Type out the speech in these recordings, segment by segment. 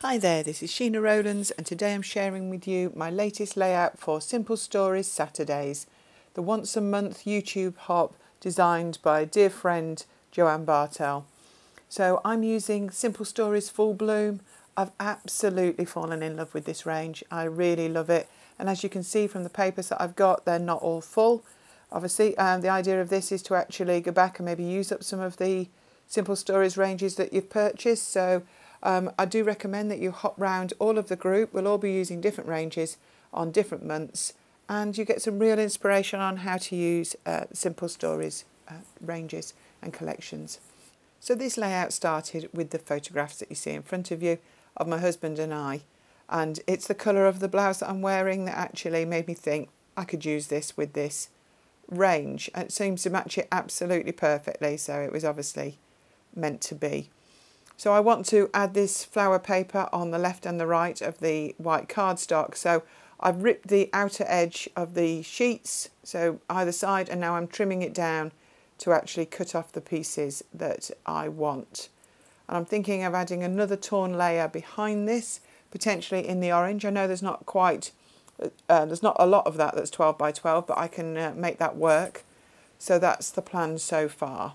Hi there, this is Sheena Rowlands and today I'm sharing with you my latest layout for Simple Stories Saturdays, the once a month YouTube hop designed by a dear friend Joanne Bartel. So I'm using Simple Stories Full Bloom. I've absolutely fallen in love with this range. I really love it, and as you can see from the papers that I've got, they're not all full. Obviously the idea of this is to actually go back and maybe use up some of the Simple Stories ranges that you've purchased. So I do recommend that you hop round all of the group. We'll all be using different ranges on different months, and you get some real inspiration on how to use Simple Stories ranges and collections. So this layout started with the photographs that you see in front of you of my husband and I, and it's the colour of the blouse that I'm wearing that actually made me think I could use this with this range, and it seems to match it absolutely perfectly, so it was obviously meant to be. So I want to add this flower paper on the left and the right of the white cardstock. So I've ripped the outer edge of the sheets, so either side, and now I'm trimming it down to actually cut off the pieces that I want. And I'm thinking of adding another torn layer behind this, potentially in the orange. I know there's not quite, there's not a lot of that that's 12 by 12, but I can make that work. So that's the plan so far.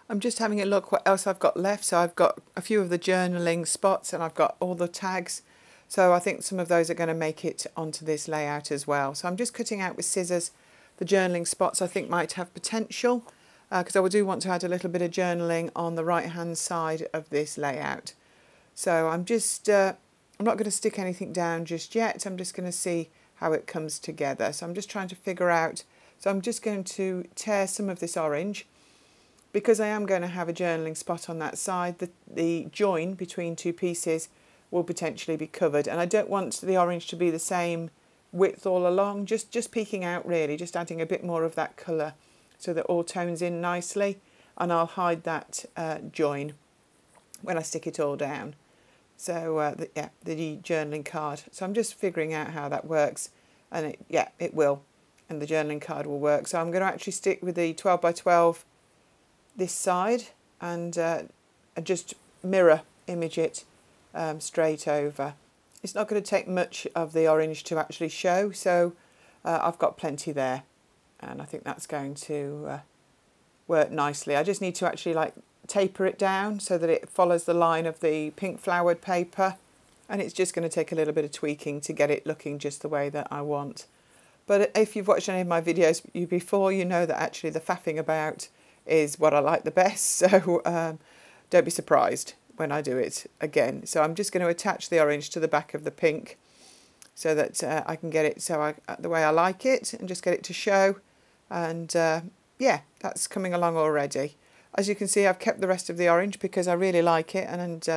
I'm just having a look what else I've got left. So I've got a few of the journaling spots and I've got all the tags. So I think some of those are going to make it onto this layout as well. So I'm just cutting out with scissors the journaling spots I think might have potential, because I do want to add a little bit of journaling on the right hand side of this layout. So I'm just, I'm not going to stick anything down just yet. I'm just going to see how it comes together. So I'm just trying to figure out, so I'm just going to tear some of this orange, because I am going to have a journaling spot on that side. The join between two pieces will potentially be covered, and I don't want the orange to be the same width all along, just peeking out really, just adding a bit more of that colour so that all tones in nicely, and I'll hide that join when I stick it all down. So the journaling card. So I'm just figuring out how that works, and it will, and the journaling card will work. So I'm going to actually stick with the 12 by 12 this side and just mirror image it straight over. It's not going to take much of the orange to actually show, so I've got plenty there, and I think that's going to work nicely. I just need to actually like taper it down so that it follows the line of the pink flowered paper, and it's just going to take a little bit of tweaking to get it looking just the way that I want. But if you've watched any of my videos before, you know that actually the faffing about is what I like the best, so don't be surprised when I do it again. So I'm just going to attach the orange to the back of the pink so that I can get it the way I like it, and just get it to show. And yeah, that's coming along already. As you can see, I've kept the rest of the orange because I really like it, and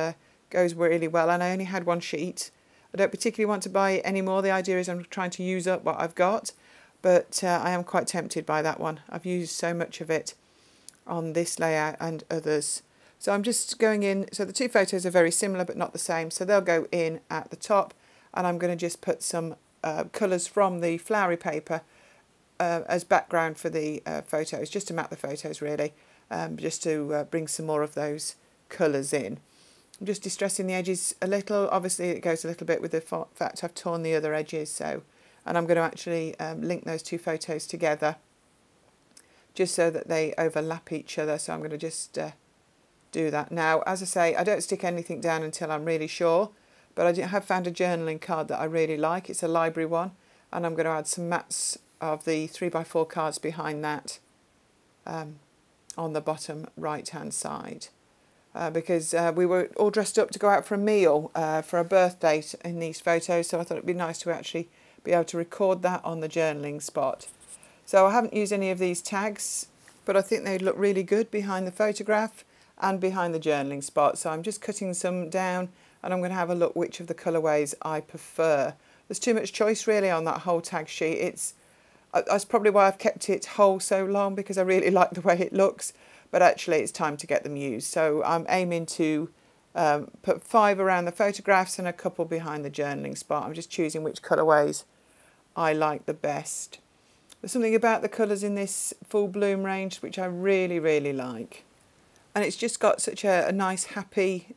goes really well, and I only had one sheet. I don't particularly want to buy any more. The idea is I'm trying to use up what I've got, but I am quite tempted by that one. I've used so much of it on this layout and others. So I'm just going in, so the two photos are very similar but not the same, so they'll go in at the top, and I'm going to just put some colours from the flowery paper as background for the photos, just to map the photos really, just to bring some more of those colours in. I'm just distressing the edges a little. Obviously it goes a little bit with the fact I've torn the other edges, so, and I'm going to actually link those two photos together just so that they overlap each other. So I'm going to just do that now. As I say, I don't stick anything down until I'm really sure, but I have found a journaling card that I really like. It's a library one, and I'm going to add some mats of the 3x4 cards behind that on the bottom right hand side, because we were all dressed up to go out for a meal for a birthday in these photos, so I thought it'd be nice to actually be able to record that on the journaling spot. So I haven't used any of these tags, but I think they'd look really good behind the photograph and behind the journaling spot. So I'm just cutting some down, and I'm going to have a look which of the colourways I prefer. There's too much choice really on that whole tag sheet. That's probably why I've kept it whole so long, because I really like the way it looks, but actually it's time to get them used. So I'm aiming to put 5 around the photographs and a couple behind the journaling spot. I'm just choosing which colourways I like the best. There's something about the colours in this Full Bloom range which I really, really like. And it's just got such a nice, happy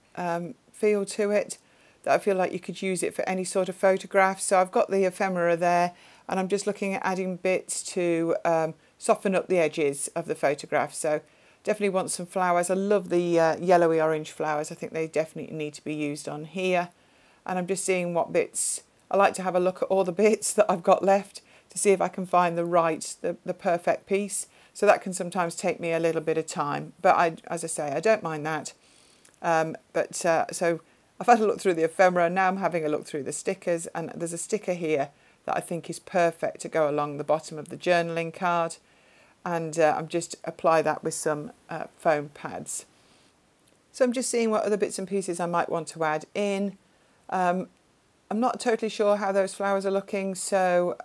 feel to it. that I feel like you could use it for any sort of photograph. So I've got the ephemera there, and I'm just looking at adding bits to soften up the edges of the photograph. So definitely want some flowers. I love the yellowy orange flowers. I think they definitely need to be used on here. And I'm just seeing what bits. I like to have a look at all the bits that I've got left to see if I can find the perfect piece. So that can sometimes take me a little bit of time, but as I say, I don't mind that. So I've had a look through the ephemera, now I'm having a look through the stickers, and there's a sticker here that I think is perfect to go along the bottom of the journaling card, and I'm just apply that with some foam pads. So I'm just seeing what other bits and pieces I might want to add in. I'm not totally sure how those flowers are looking, so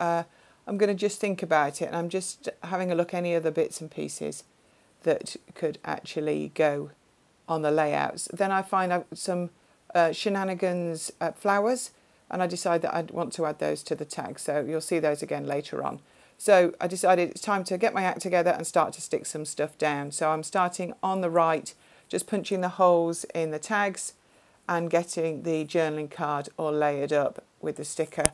I'm going to just think about it, and I'm just having a look at any other bits and pieces that could actually go on the layouts. Then I find out some shenanigans flowers, and I decide that I want to add those to the tag, so you'll see those again later on. So I decided it's time to get my act together and start to stick some stuff down. So I'm starting on the right, just punching the holes in the tags and getting the journaling card all layered up with the sticker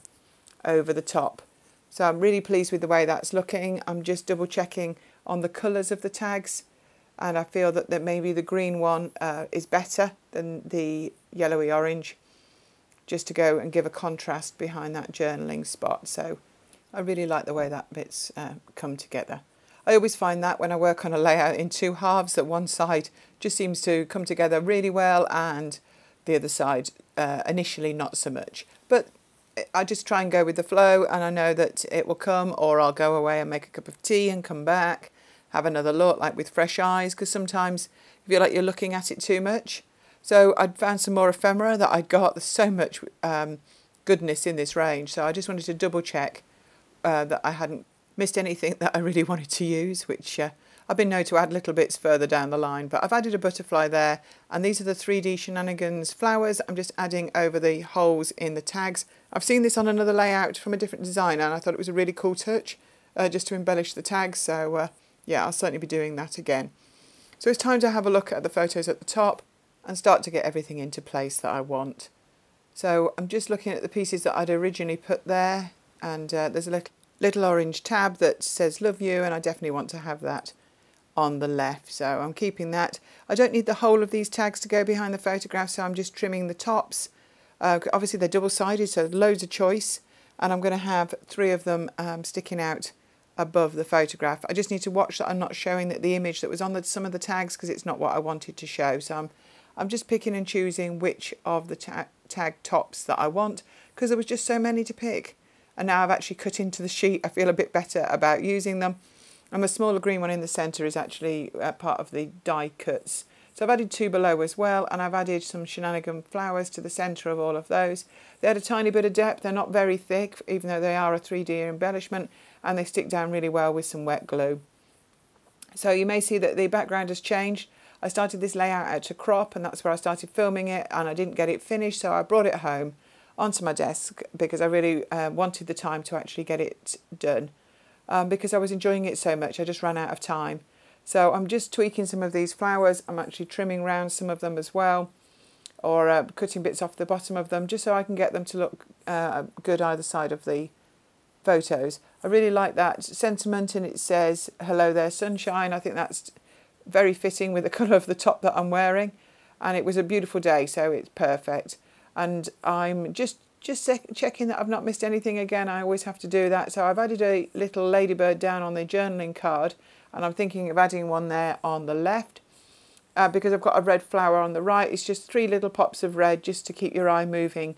over the top. So I'm really pleased with the way that's looking. I'm just double checking on the colours of the tags, and I feel that maybe the green one is better than the yellowy orange, just to go and give a contrast behind that journaling spot. So I really like the way that bit's come together. I always find that when I work on a layout in two halves, that one side just seems to come together really well and the other side initially not so much. But I just try and go with the flow, and I know that it will come, or I'll go away and make a cup of tea and come back, have another look, like with fresh eyes, because sometimes you feel like you're looking at it too much. So I'd found some more ephemera that I'd got. There's so much goodness in this range, so I just wanted to double check that I hadn't missed anything that I really wanted to use, which I've been known to add little bits further down the line, but I've added a butterfly there, and these are the 3D shenanigans flowers. I'm just adding over the holes in the tags. I've seen this on another layout from a different designer, and I thought it was a really cool touch just to embellish the tags. So yeah, I'll certainly be doing that again. So it's time to have a look at the photos at the top and start to get everything into place that I want. So I'm just looking at the pieces that I'd originally put there, and there's a little orange tab that says love you, and I definitely want to have that on the left, so I'm keeping that. I don't need the whole of these tags to go behind the photograph, so I'm just trimming the tops. Obviously they're double-sided, so loads of choice, and I'm going to have 3 of them sticking out above the photograph. I just need to watch that I'm not showing the image that was on some of the tags, because it's not what I wanted to show. So I'm just picking and choosing which of the tag tops that I want, because there was just so many to pick, and now I've actually cut into the sheet. I feel a bit better about using them. And the smaller green one in the centre is actually part of the die cuts. So I've added 2 below as well, and I've added some shenanigan flowers to the centre of all of those. They had a tiny bit of depth. They're not very thick, even though they are a 3D embellishment, and they stick down really well with some wet glue. So you may see that the background has changed. I started this layout out to crop, and that's where I started filming it, and I didn't get it finished, so I brought it home onto my desk because I really wanted the time to actually get it done. Because I was enjoying it so much, I just ran out of time. So I'm just tweaking some of these flowers. I'm actually trimming around some of them as well, or cutting bits off the bottom of them, just so I can get them to look good either side of the photos. I really like that sentiment, and it says hello there sunshine. I think that's very fitting with the colour of the top that I'm wearing, and it was a beautiful day, so it's perfect. And I'm just checking that I've not missed anything again. I always have to do that. So I've added a little ladybird down on the journaling card, and I'm thinking of adding one there on the left because I've got a red flower on the right. It's just 3 little pops of red just to keep your eye moving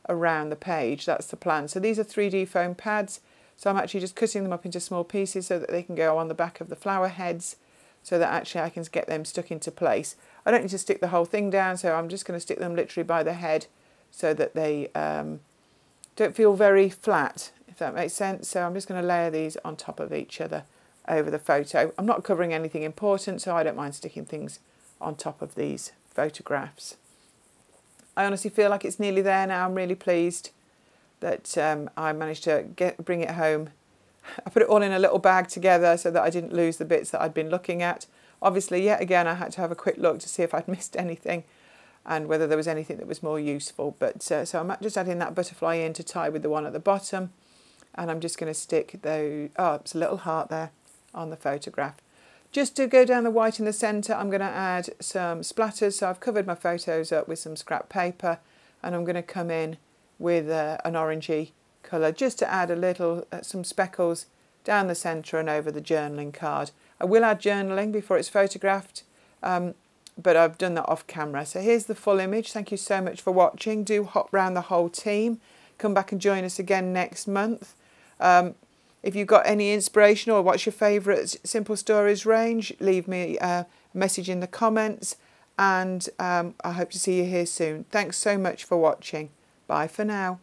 around the page. That's the plan. So these are 3D foam pads. So I'm actually just cutting them up into small pieces so that they can go on the back of the flower heads, so that actually I can get them stuck into place. I don't need to stick the whole thing down, so I'm just going to stick them literally by the head, so that they don't feel very flat, if that makes sense. So I'm just going to layer these on top of each other over the photo. I'm not covering anything important, so I don't mind sticking things on top of these photographs. I honestly feel like it's nearly there now. I'm really pleased that I managed to bring it home. I put it all in a little bag together so that I didn't lose the bits that I'd been looking at. Obviously, yet again, I had to have a quick look to see if I'd missed anything. and whether there was anything that was more useful. But so I'm just adding that butterfly in to tie with the one at the bottom, and I'm just going to stick those, oh, it's a little heart there on the photograph. Just to go down the white in the centre, I'm going to add some splatters. So I've covered my photos up with some scrap paper, and I'm going to come in with an orangey colour just to add a little, some speckles down the centre and over the journaling card. I will add journaling before it's photographed, but I've done that off camera. So here's the full image. Thank you so much for watching. Do hop round the whole team. Come back and join us again next month. If you've got any inspiration or what's your favourite Simple Stories range, leave me a message in the comments, and I hope to see you here soon. Thanks so much for watching. Bye for now.